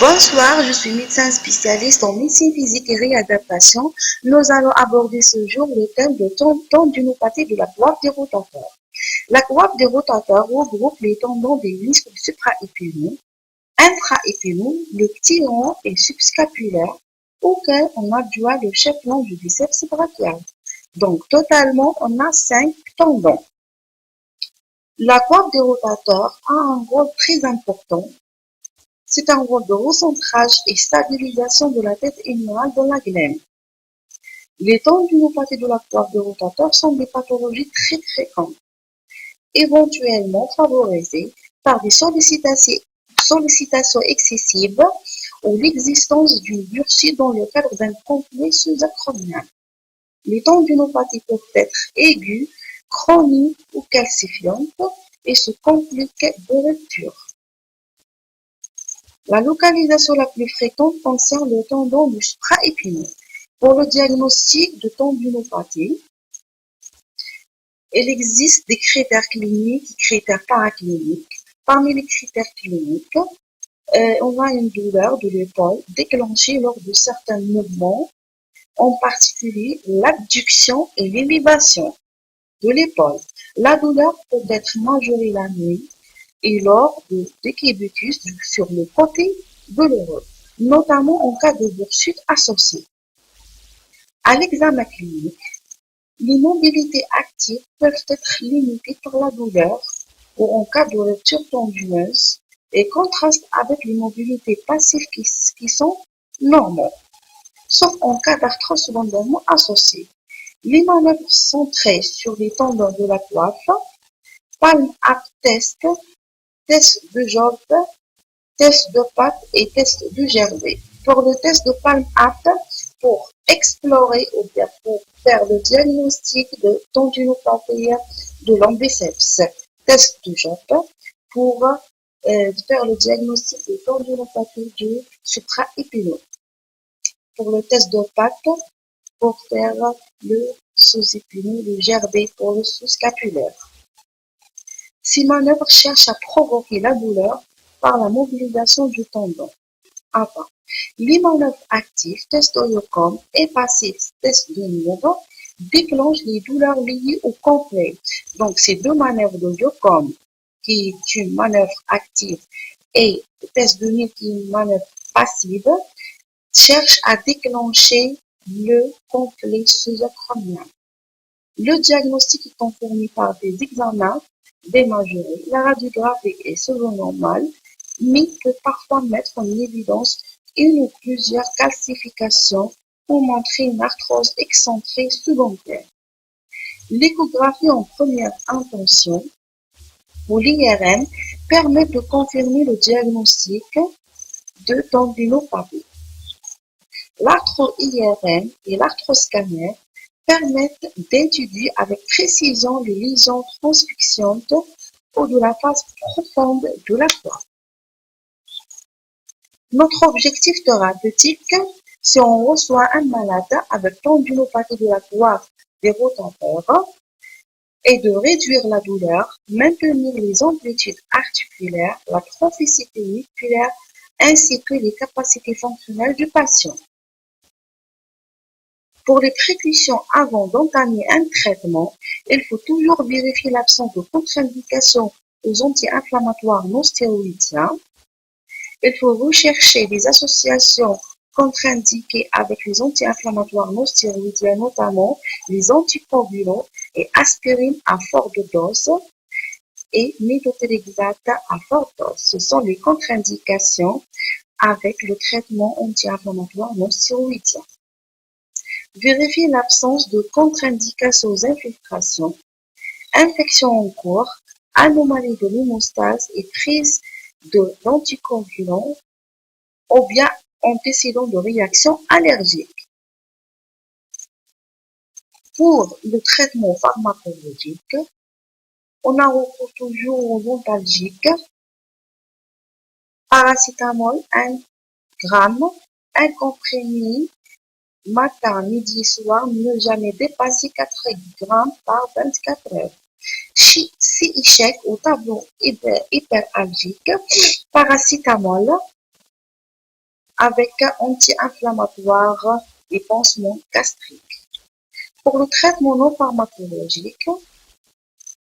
Bonsoir, je suis médecin spécialiste en médecine physique et réadaptation. Nous allons aborder ce jour le thème de tendinopathie de la coiffe des rotateurs. La coiffe des rotateurs regroupe les tendons des muscles supraépineux, intraépineux, le petit rond et subscapulaire, auquel on adjoint le chef-long du biceps brachial. Donc, totalement, on a 5 tendons. La coiffe des rotateurs a un rôle très important. C'est un rôle de recentrage et stabilisation de la tête émirale dans la glaine. Les tendinopathies de la coiffe de rotateur sont des pathologies très fréquentes, éventuellement favorisées par des sollicitations excessives ou l'existence d'une bursite dans le cadre d'un conflit sous-acromial. Les tendinopathies peuvent être aiguës, chroniques ou calcifiantes et se compliquent de rupture. La localisation la plus fréquente concerne le tendon du supraépineux. Pour le diagnostic de tendinopathie, il existe des critères cliniques et critères paracliniques. Parmi les critères cliniques, on a une douleur de l'épaule déclenchée lors de certains mouvements, en particulier l'abduction et l'élévation de l'épaule. La douleur peut être majorée la nuit et lors de décubitus sur le côté douloureux, notamment en cas de bursite associée. À l'examen clinique, les mobilités actives peuvent être limitées par la douleur ou en cas de rupture tendineuse et contrastent avec les mobilités passives qui sont normales, sauf en cas d'arthrose secondairement associée. Les manœuvres centrées sur les tendons de la coiffe, palm-up test, test de Job, test de Pat et test de Gervais. Pour le test de palm-up, pour explorer ou bien pour faire le diagnostic de tendinopathie de l'ambiceps. Test de Job pour faire le diagnostic de tendinopathie du supraépineux. Pour le test de Pat, pour faire le sous-épineux, le Gervais pour le sous-scapulaire. Ces manœuvres cherchent à provoquer la douleur par la mobilisation du tendon. Enfin, les manœuvres actives, test de Yocom et passives, test de Niobe, déclenchent les douleurs liées au complet. Donc, ces deux manœuvres de Yocom, qui est une manœuvre active, et le test de Niobe, qui est une manœuvre passive, cherchent à déclencher le complet sous-acromial. Le diagnostic est confirmé par des examens démajorés. La radiographie est selon normale, mais peut parfois mettre en évidence une ou plusieurs calcifications pour montrer une arthrose excentrée secondaire. L'échographie en première intention ou l'IRM permet de confirmer le diagnostic de tendinopathie. L'arthro-IRM et l'arthroscanner permettent d'étudier avec précision les lésions transfictionnantes ou de la phase profonde de la coiffe. Notre objectif thérapeutique, si on reçoit un malade avec tendinopathie de la coiffe des rotateurs, est de réduire la douleur, maintenir les amplitudes articulaires, la trophicité musculaire ainsi que les capacités fonctionnelles du patient. Pour les précautions avant d'entamer un traitement, il faut toujours vérifier l'absence de contre-indication aux anti-inflammatoires non stéroïdiens. Il faut rechercher des associations contre-indiquées avec les anti-inflammatoires non stéroïdiens, notamment les anticoagulants et aspirine à forte dose et méthotrexate à forte dose. Ce sont les contre-indications avec le traitement anti-inflammatoire non stéroïdien. Vérifier l'absence de contre-indications aux infiltrations, infection en cours, anomalie de l'hémostase et prise d'anticoagulants ou bien antécédent de réaction allergique. Pour le traitement pharmacologique, on a recours toujours aux antalgiques, paracétamol 1 gramme, un comprimé matin, midi, soir, ne jamais dépasser 4 grammes par 24 heures. Si-échec au tableau hyperalgique, paracétamol avec anti-inflammatoire et pansement gastrique. Pour le traitement non pharmacologique,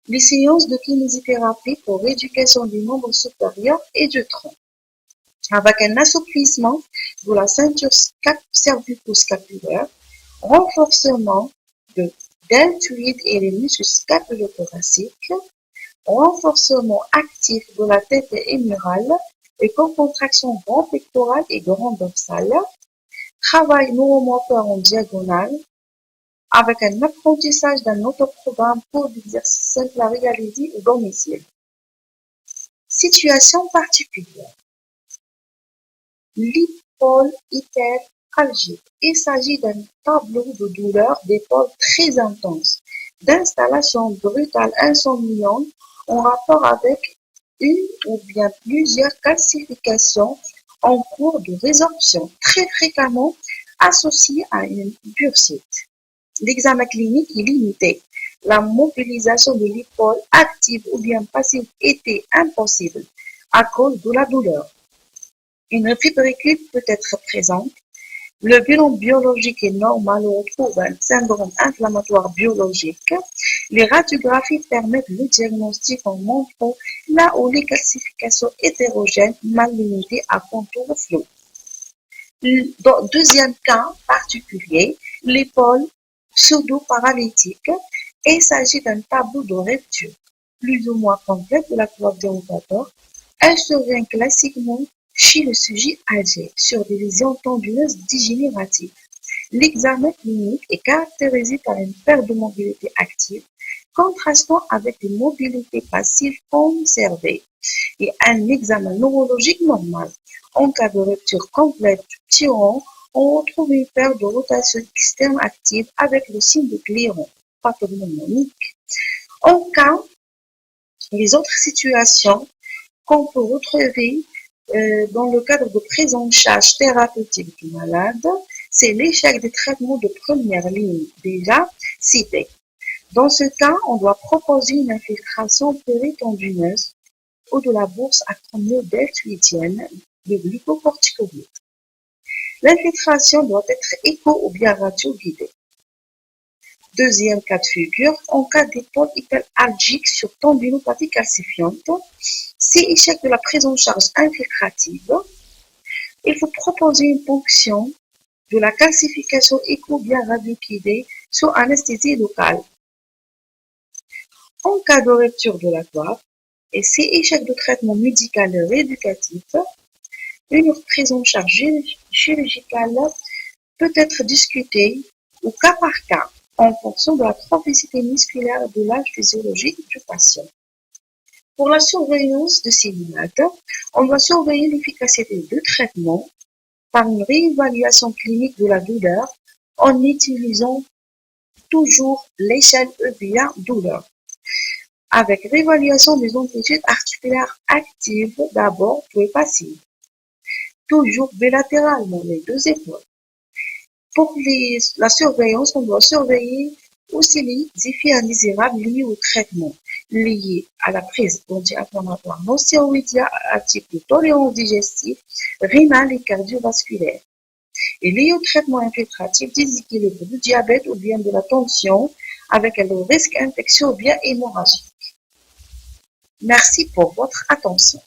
les séances de kinésithérapie pour rééducation du membre supérieur et du tronc, avec un assouplissement de la ceinture cervico-scapulaire, renforcement de deltoïdes et les muscles scapulo-thoraciques, renforcement actif de la tête émurale et contraction grand pectoral et grand dorsal, travail neuromoteur en diagonale, avec un apprentissage d'un autre programme pour l'exercice simple à réaliser au domicile. Situation particulière. L'épaule hyperalgique. Il s'agit d'un tableau de douleur d'épaule très intense, d'installation brutale insomniante en rapport avec une ou bien plusieurs calcifications en cours de résorption, très fréquemment associées à une bursite. L'examen clinique est limité. La mobilisation de l'épaule active ou bien passive était impossible à cause de la douleur. Une fibricule peut être présente. Le bilan biologique est normal. On retrouve un syndrome inflammatoire biologique. Les radiographies permettent le diagnostic en montrant là où les calcifications hétérogènes mal limitées à contour flou. Deuxième cas particulier, l'épaule pseudo-paralytique. Il s'agit d'un tableau de rupture plus ou moins complète de la cloison du rotateur. Elle survient classiquement chez le sujet âgé sur des lésions tendineuses dégénératives. L'examen clinique est caractérisé par une perte de mobilité active, contrastant avec une mobilité passive conservée, et un examen neurologique normal. En cas de rupture complète du petit rond, on retrouve une perte de rotation externe active avec le signe de clairon pathognomonique. En cas, les autres situations qu'on peut retrouver dans le cadre de prise en charge thérapeutique du malade, c'est l'échec des traitements de première ligne déjà cités. Dans ce cas, on doit proposer une infiltration péritondineuse ou de la bourse acromioddeltoïdienne de glucocorticoïdes. L'infiltration doit être écho ou bien radio-guidée. Deuxième cas de figure, en cas d'épaule hyperalgique sur tendinopathie calcifiante, si échec de la prise en charge infiltrative, il faut proposer une ponction de la calcification écho bien radio-guidée sous anesthésie locale. En cas de rupture de la coiffe, et si échec de traitement médical et rééducatif, une prise en charge chirurgicale peut être discutée au cas par cas en fonction de la chronicité musculaire et de l'âge physiologique du patient. Pour la surveillance de ces malades, on doit surveiller l'efficacité du traitement par une réévaluation clinique de la douleur en utilisant toujours l'échelle EBA douleur, avec réévaluation des amplitudes articulaires actives d'abord puis passives, toujours bilatéralement les deux épaules. Pour la surveillance, on doit surveiller aussi les effets indésirables liés au traitement, liés à la prise d'anti-inflammatoires non stéroïdiens à type de tolérance digestive, rénale et cardiovasculaire, et liés au traitement infiltratif déséquilibre du diabète ou bien de la tension avec le risque infectieux ou bien hémorragique. Merci pour votre attention.